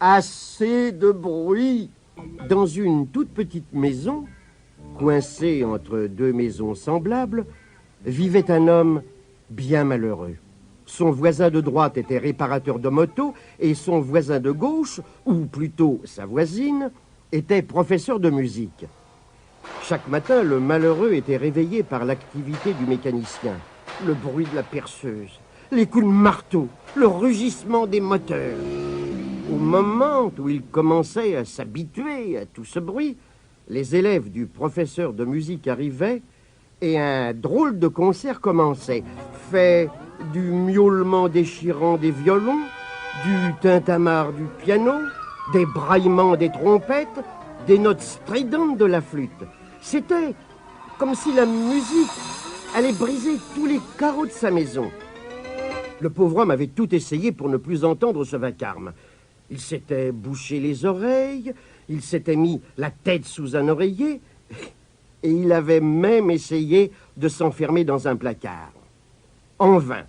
Assez de bruit. Dans une toute petite maison, coincée entre deux maisons semblables, vivait un homme bien malheureux. Son voisin de droite était réparateur de moto et son voisin de gauche, ou plutôt sa voisine, était professeur de musique. Chaque matin, le malheureux était réveillé par l'activité du mécanicien. Le bruit de la perceuse, les coups de marteau, le rugissement des moteurs. Au moment où il commençait à s'habituer à tout ce bruit, les élèves du professeur de musique arrivaient et un drôle de concert commençait, fait du miaulement déchirant des violons, du tintamarre du piano, des braillements des trompettes, des notes stridentes de la flûte. C'était comme si la musique allait briser tous les carreaux de sa maison. Le pauvre homme avait tout essayé pour ne plus entendre ce vacarme. Il s'était bouché les oreilles, il s'était mis la tête sous un oreiller, et il avait même essayé de s'enfermer dans un placard. En vain.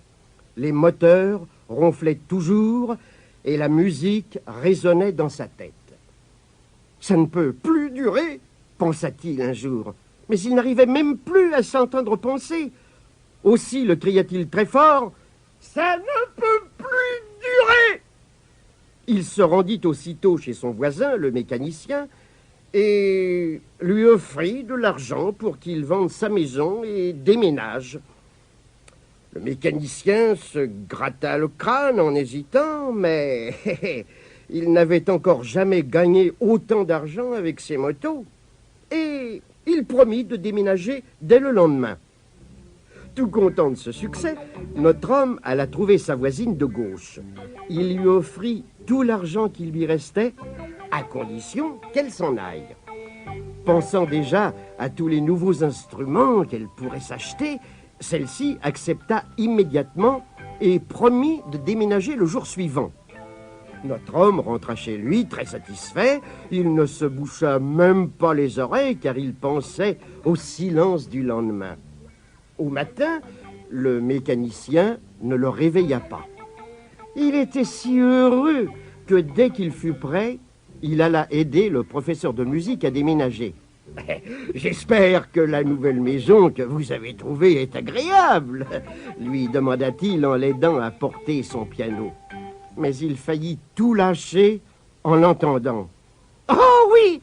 Les moteurs ronflaient toujours et la musique résonnait dans sa tête. « Ça ne peut plus durer !» pensa-t-il un jour. Mais il n'arrivait même plus à s'entendre penser. Aussi le cria-t-il très fort. « Ça ne peut plus durer !» Il se rendit aussitôt chez son voisin, le mécanicien, et lui offrit de l'argent pour qu'il vende sa maison et déménage. Le mécanicien se gratta le crâne en hésitant, mais il n'avait encore jamais gagné autant d'argent avec ses motos. Et il promit de déménager dès le lendemain. Tout content de ce succès, notre homme alla trouver sa voisine de gauche. Il lui offrit tout l'argent qui lui restait, à condition qu'elle s'en aille. Pensant déjà à tous les nouveaux instruments qu'elle pourrait s'acheter, celle-ci accepta immédiatement et promit de déménager le jour suivant. Notre homme rentra chez lui très satisfait. Il ne se boucha même pas les oreilles car il pensait au silence du lendemain. Au matin, le mécanicien ne le réveilla pas. Il était si heureux que dès qu'il fut prêt, il alla aider le professeur de musique à déménager. « J'espère que la nouvelle maison que vous avez trouvée est agréable, » lui demanda-t-il en l'aidant à porter son piano. Mais il faillit tout lâcher en l'entendant. « Oh oui,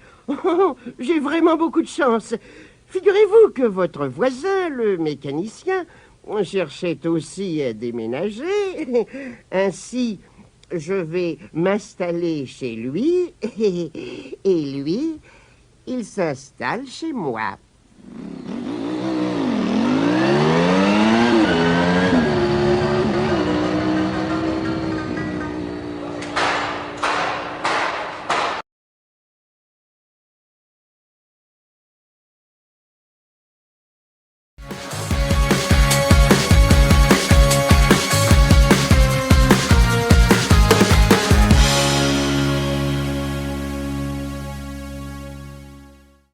j'ai vraiment beaucoup de chance. Figurez-vous que votre voisin, le mécanicien, cherchait aussi à déménager. Ainsi, je vais m'installer chez lui et lui, il s'installe chez moi. »